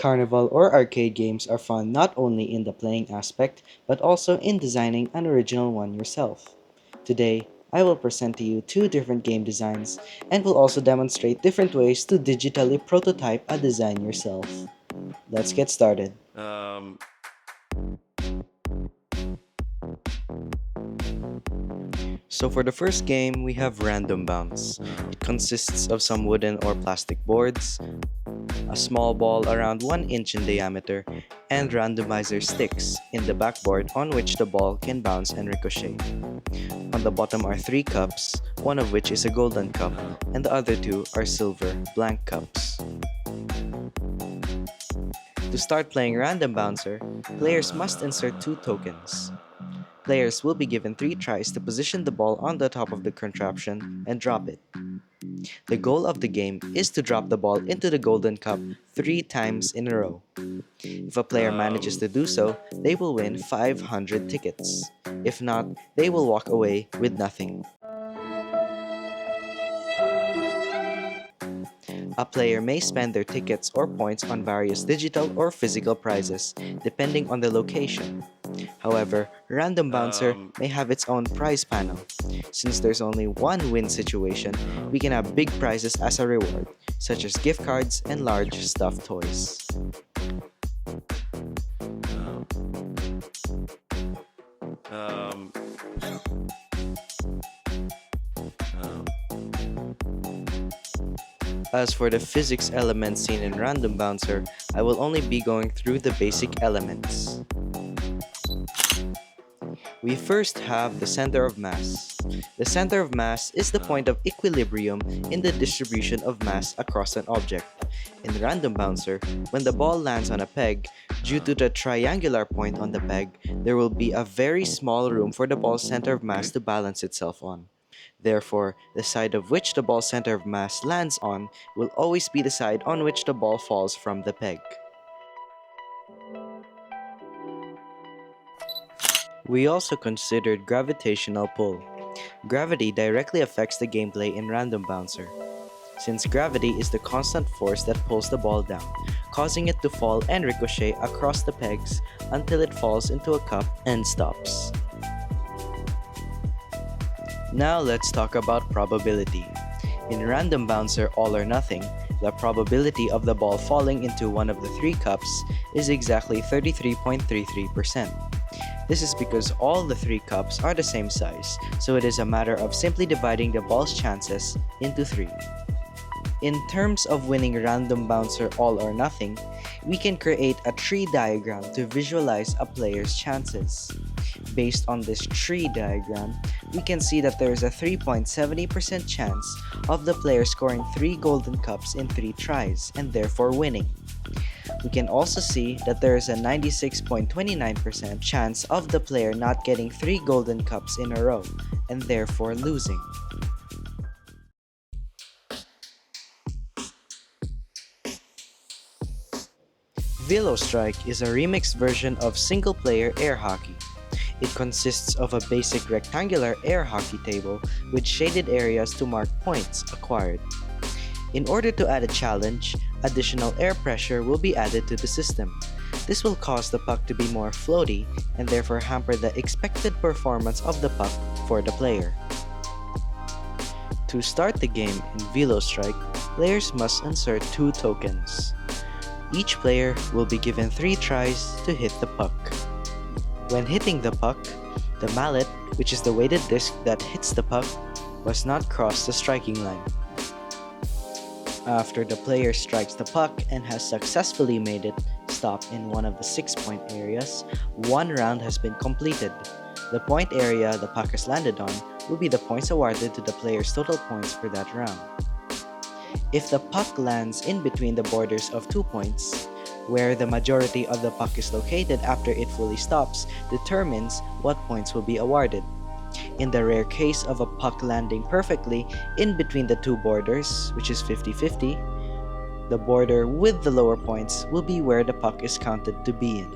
Carnival or arcade games are fun not only in the playing aspect, but also in designing an original one yourself. Today, I will present to you two different game designs and will also demonstrate different ways to digitally prototype a design yourself. Let's get started. Um, So for the first game, we have Random Bounce. um, It consists of some wooden or plastic boards, a small ball around 1 inch in diameter, and randomizer sticks in the backboard on which the ball can bounce and ricochet. On the bottom are 3 cups, one of which is a golden cup, and the other 2 are silver, blank cups. To start playing Random Bouncer, players must insert 2 tokens. Players will be given 3 tries to position the ball on the top of the contraption and drop it. The goal of the game is to drop the ball into the golden cup 3 times in a row. If a player manages um, to do so, they will win 500 tickets. If not, they will walk away with nothing. A player may spend their tickets or points on various digital or physical prizes, depending on the location. However, Random Bouncer um, may have its own prize panel. Since there's only one win situation, we can have big prizes as a reward, such as gift cards and large stuffed toys. um, um, As for the physics elements seen in Random Bouncer, I will only be going through the basic elements. We first have the center of mass. The center of mass is the point of equilibrium in the distribution of mass across an object. In Random Bouncer, when the ball lands on a peg, due to the triangular point on the peg, there will be a very small room for the ball's center of mass to balance itself on. Therefore, the side of which the ball's center of mass lands on will always be the side on which the ball falls from the peg. We also considered gravitational pull. Gravity directly affects the gameplay in Random Bouncer, since gravity is the constant force that pulls the ball down, causing it to fall and ricochet across the pegs until it falls into a cup and stops. Now let's talk about probability. In Random Bouncer All or Nothing, the probability of the ball falling into one of the 3 cups is exactly 33.33%. This is because all the 3 cups are the same size, so it is a matter of simply dividing the ball's chances into 3. In terms of winning Random Bouncer All or Nothing, we can create a tree diagram to visualize a player's chances. Based on this tree diagram, we can see that there is a 3.70% chance of the player scoring 3 golden cups in 3 tries and therefore winning. We can also see that there is a 96.29% chance of the player not getting 3 golden cups in a row and therefore losing. Velo Strike is a remixed version of single-player air hockey. It consists of a basic rectangular air hockey table with shaded areas to mark points acquired. In order to add a challenge, additional air pressure will be added to the system. This will cause the puck to be more floaty and therefore hamper the expected performance of the puck for the player. To start the game in Velo Strike, players must insert 2 tokens. Each player will be given 3 tries to hit the puck. When hitting the puck, the mallet, which is the weighted disc that hits the puck, must not cross the striking line. After the player strikes the puck and has successfully made it stop in one of the 6-point areas, 1 round has been completed. The point area the puck has landed on will be the points awarded to the player's total points for that round. If the puck lands in between the borders of 2 points, where the majority of the puck is located after it fully stops determines what points will be awarded. In the rare case of a puck landing perfectly in between the 2 borders, which is 50-50, the border with the lower points will be where the puck is counted to be in.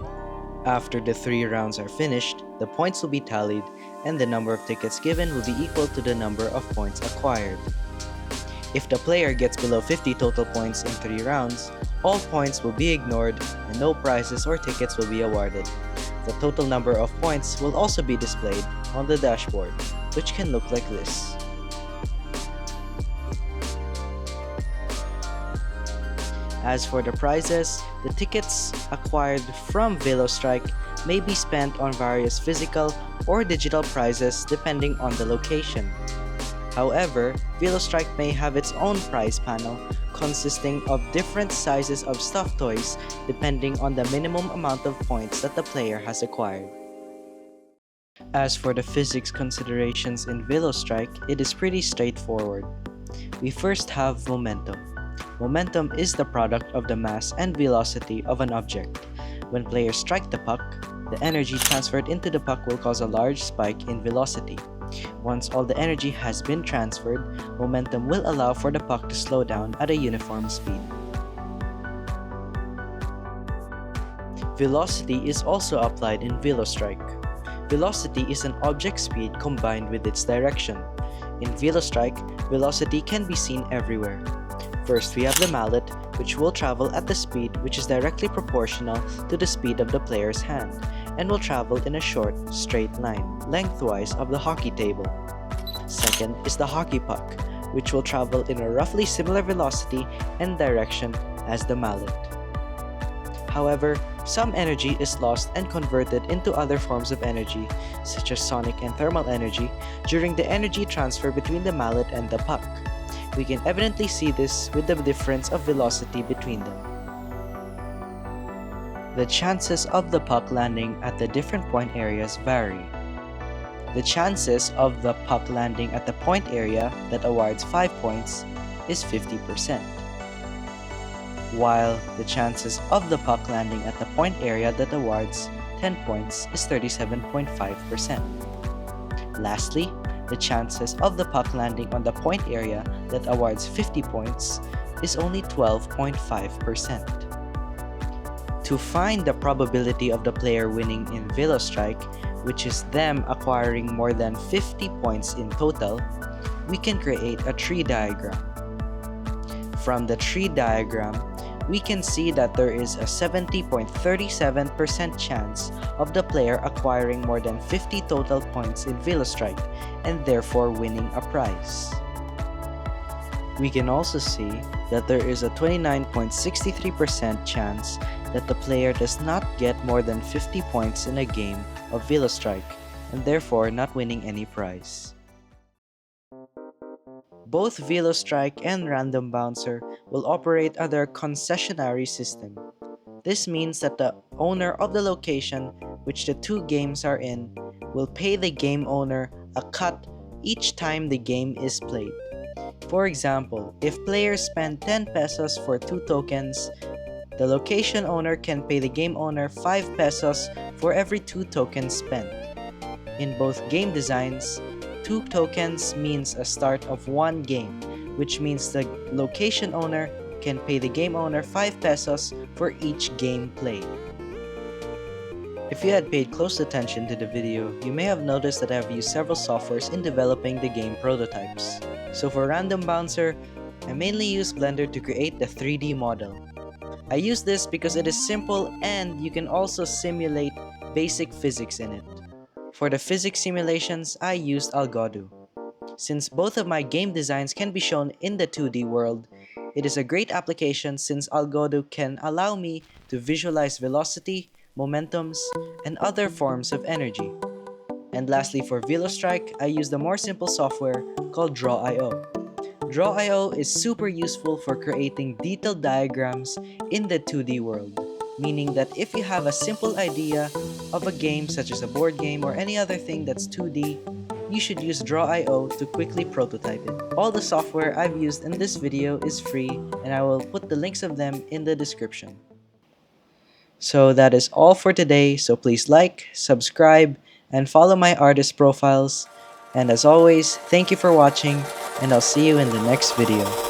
After the 3 rounds are finished, the points will be tallied and the number of tickets given will be equal to the number of points acquired. If the player gets below 50 total points in 3 rounds, all points will be ignored and no prizes or tickets will be awarded. The total number of points will also be displayed on the dashboard, which can look like this. As for the prizes, the tickets acquired from VeloStrike may be spent on various physical or digital prizes depending on the location. However, VeloStrike may have its own prize panel consisting of different sizes of stuffed toys depending on the minimum amount of points that the player has acquired. As for the physics considerations in VeloStrike, it is pretty straightforward. We first have momentum. Momentum is the product of the mass and velocity of an object. When players strike the puck, the energy transferred into the puck will cause a large spike in velocity. Once all the energy has been transferred, momentum will allow for the puck to slow down at a uniform speed. Velocity is also applied in VeloStrike. Velocity is an object's speed combined with its direction. In VeloStrike, velocity can be seen everywhere. First, we have the mallet, which will travel at the speed which is directly proportional to the speed of the player's hand, and will travel in a short, straight line, lengthwise of the hockey table. Second is the hockey puck, which will travel in a roughly similar velocity and direction as the mallet. However, some energy is lost and converted into other forms of energy, such as sonic and thermal energy, during the energy transfer between the mallet and the puck. We can evidently see this with the difference of velocity between them. The chances of the puck landing at the different point areas vary. The chances of the puck landing at the point area that awards 5 points is 50%, while the chances of the puck landing at the point area that awards 10 points is 37.5%. Lastly, the chances of the puck landing on the point area that awards 50 points is only 12.5%. To find the probability of the player winning in VeloStrike, which is them acquiring more than 50 points in total, we can create a tree diagram. From the tree diagram, we can see that there is a 70.37% chance of the player acquiring more than 50 total points in VeloStrike and therefore winning a prize. We can also see that there is a 29.63% chance that the player does not get more than 50 points in a game of VeloStrike and therefore not winning any prize. Both VeloStrike and Random Bouncer will operate under a concessionary system. This means that the owner of the location which the two games are in will pay the game owner a cut each time the game is played. For example, if players spend 10 pesos for 2 tokens, the location owner can pay the game owner 5 pesos for every 2 tokens spent. In both game designs, 2 tokens means a start of 1 game, which means the location owner can pay the game owner 5 pesos for each game played. If you had paid close attention to the video, you may have noticed that I have used several softwares in developing the game prototypes. So for Random Bouncer, I mainly use Blender to create the 3D model. I use this because it is simple and you can also simulate basic physics in it. For the physics simulations, I used Algodo. Since both of my game designs can be shown in the 2D world, it is a great application since Algodo can allow me to visualize velocity, momentums, and other forms of energy. And lastly, for VeloStrike, I used a more simple software called Draw.io. Draw.io is super useful for creating detailed diagrams in the 2D world, meaning that if you have a simple idea of a game such as a board game or any other thing that's 2D, you should use Draw.io to quickly prototype it. All the software I've used in this video is free and I will put the links of them in the description. So that is all for today, so please like, subscribe, and follow my artist profiles. And as always, thank you for watching, and I'll see you in the next video.